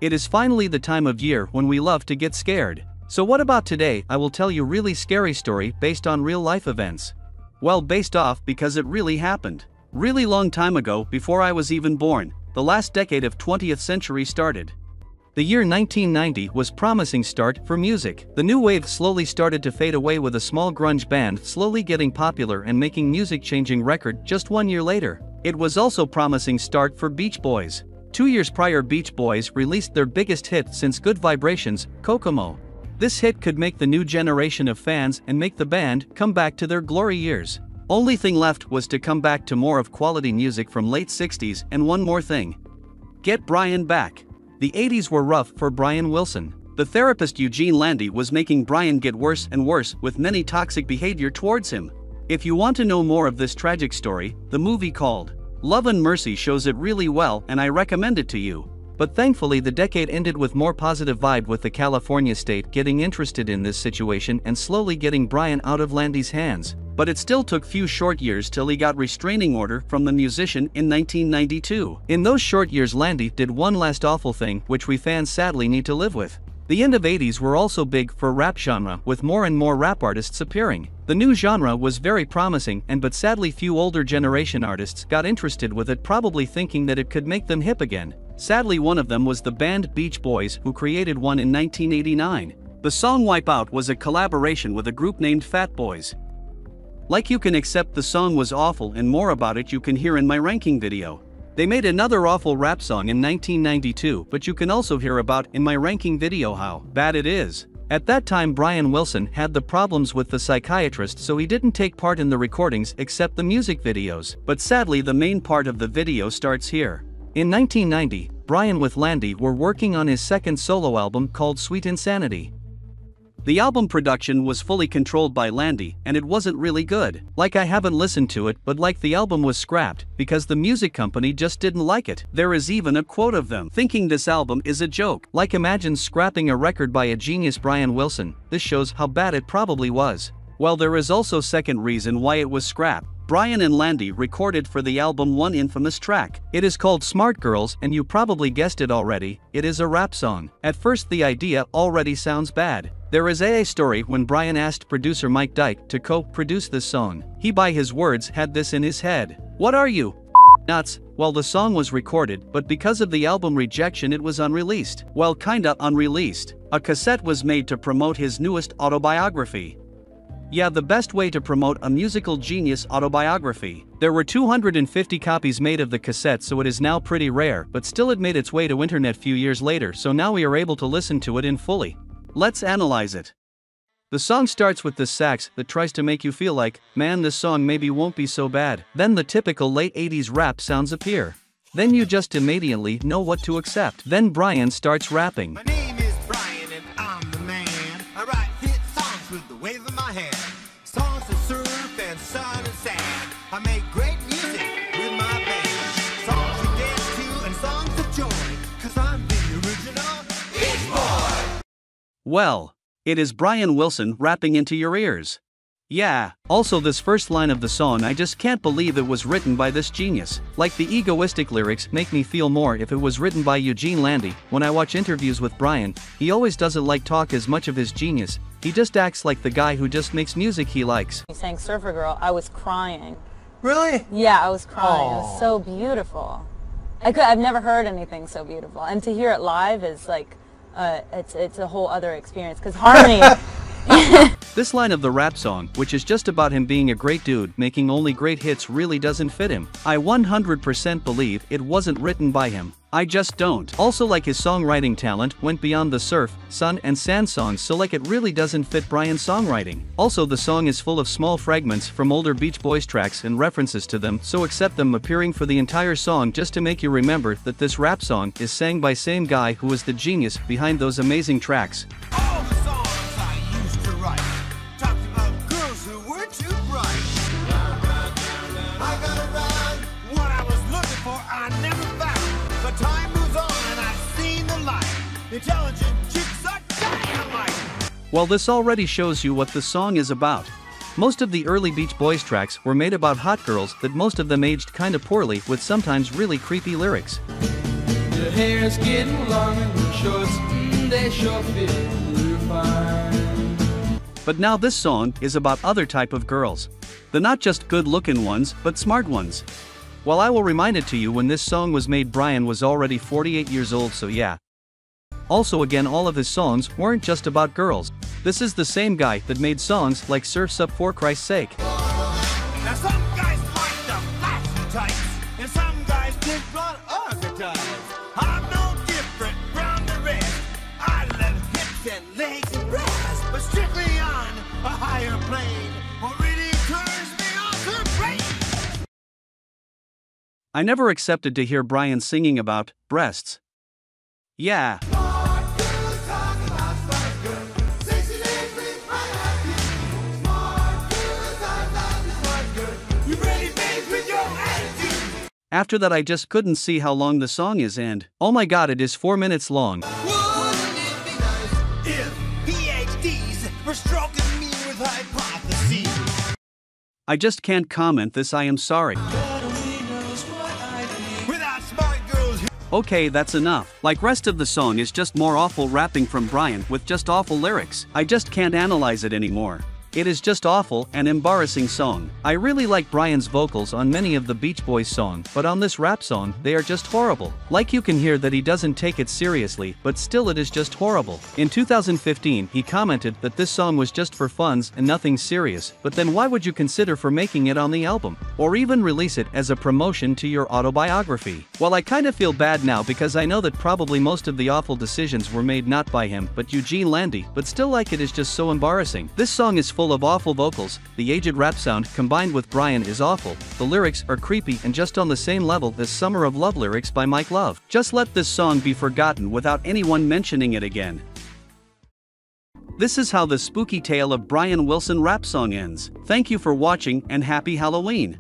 It is finally the time of year when we love to get scared. So what about today? I will tell you really scary story based on real life events. Well, based off because it really happened. Really long time ago, before I was even born, the last decade of 20th century started. The year 1990 was promising start for music. The new wave slowly started to fade away with a small grunge band slowly getting popular and making music-changing record just 1 year later. It was also promising start for Beach Boys. 2 years prior, Beach Boys released their biggest hit since Good Vibrations, Kokomo. This hit could make the new generation of fans and make the band come back to their glory years. Only thing left was to come back to more of quality music from late 60s and one more thing. Get Brian back. The 80s were rough for Brian Wilson. The therapist Eugene Landy was making Brian get worse and worse with many toxic behavior towards him. If you want to know more of this tragic story, the movie called Love and Mercy shows it really well and I recommend it to you. But thankfully the decade ended with more positive vibe with the California state getting interested in this situation and slowly getting Brian out of Landy's hands. But it still took few short years till he got restraining order from the musician in 1992. In those short years Landy did one last awful thing which we fans sadly need to live with. The end of 80s were also big for rap genre with more and more rap artists appearing. The new genre was very promising but sadly few older generation artists got interested with it, probably thinking that it could make them hip again. Sadly, one of them was the band Beach Boys, who created one in 1989. The song Wipe Out was a collaboration with a group named Fat Boys. Like You Can Accept, the song was awful and more about it you can hear in my ranking video. They made another awful rap song in 1992, but you can also hear about in my ranking video how bad it is. At that time Brian Wilson had the problems with the psychiatrist, so he didn't take part in the recordings except the music videos. But sadly the main part of the video starts here. In 1990, Brian with Landy were working on his second solo album called Sweet Insanity. The album production was fully controlled by Landy and it wasn't really good. Like, I haven't listened to it, but like the album was scrapped because the music company just didn't like it. There is even a quote of them thinking this album is a joke. Like, imagine scrapping a record by a genius Brian Wilson. This shows how bad it probably was. Well, there is also second reason why it was scrapped. Brian and Landy recorded for the album one infamous track. It is called Smart Girls and you probably guessed it already, it is a rap song. At first the idea already sounds bad. There is a story when Brian asked producer Mike Dyke to co-produce this song. He, by his words, had this in his head. What are you, nuts? Well, the song was recorded, but because of the album rejection it was unreleased. Well, kinda unreleased. A cassette was made to promote his newest autobiography. Yeah, the best way to promote a musical genius autobiography. There were 250 copies made of the cassette, so it is now pretty rare, but still it made its way to internet few years later, so now we are able to listen to it in fully. Let's analyze it. The song starts with this sax that tries to make you feel like, man, this song maybe won't be so bad. Then the typical late 80s rap sounds appear. Then you just immediately know what to accept. Then Brian starts rapping. My name is Brian and I'm the man. I write hit songs with the wave of my hand. Songs of surf and sun and sand. I make great music with my band. Songs to dance to and songs of joy. Cause I'm the original Beach Boy. Well, it is Brian Wilson rapping into your ears. Yeah, also this first line of the song, I just can't believe it was written by this genius. Like, the egoistic lyrics make me feel more if it was written by Eugene Landy. When I watch interviews with Brian, he always doesn't like talk as much of his genius. He just acts like the guy who just makes music he likes. He sang Surfer Girl, I was crying. Really? Yeah, I was crying. Aww. It was so beautiful. I've never heard anything so beautiful. And to hear it live is like, it's a whole other experience, because harmony. This line of the rap song, which is just about him being a great dude making only great hits, really doesn't fit him. I 100% believe it wasn't written by him. I just don't. Also, like, his songwriting talent went beyond the surf, sun and sand songs, so like it really doesn't fit Brian's songwriting. Also, the song is full of small fragments from older Beach Boys tracks and references to them, so accept them appearing for the entire song just to make you remember that this rap song is sang by same guy who was the genius behind those amazing tracks. All the songs I used to write talked about girls who were too bright. I gotta run. What I was looking for I never found. But time moves on and I've seen the light. Intelligent chicks are dynamite. Well, this already shows you what the song is about. Most of the early Beach Boys tracks were made about hot girls that most of them aged kinda poorly with sometimes really creepy lyrics. Your hair's getting long and your shorts, they sure fit you fine. But now this song is about other type of girls. The not just good-looking ones, but smart ones. Well, I will remind it to you, when this song was made, Brian was already 48 years old, so yeah. Also again, all of his songs weren't just about girls. This is the same guy that made songs like Surf's Up, for Christ's sake. Now some guys like the flashy types, and some guys dig blood archetypes. I'm no different from the rest. I love hips and legs and breasts, but strictly on a higher plane. What really turns me off her brain. I never accepted to hear Brian singing about breasts. Yeah. After that, I just couldn't see how long the song is, and oh my god, it is 4 minutes long. Wouldn't it be nice if PhDs were stroking me with hypotheses? I just can't comment this, I am sorry. Without smart girls. Okay, that's enough. Like, rest of the song is just more awful rapping from Brian with just awful lyrics. I just can't analyze it anymore. It is just awful and embarrassing song. I really like Brian's vocals on many of the Beach Boys songs, but on this rap song, they are just horrible. Like, you can hear that he doesn't take it seriously, but still it is just horrible. In 2015, he commented that this song was just for funs and nothing serious, but then why would you consider for making it on the album? Or even release it as a promotion to your autobiography? Well, I kinda feel bad now, because I know that probably most of the awful decisions were made not by him, but Eugene Landy, but still, like, it is just so embarrassing. This song is full of awful vocals, the aged rap sound combined with Brian is awful, the lyrics are creepy and just on the same level as Summer of Love lyrics by Mike Love. Just let this song be forgotten without anyone mentioning it again. This is how the spooky tale of Brian Wilson rap song ends. Thank you for watching and happy Halloween.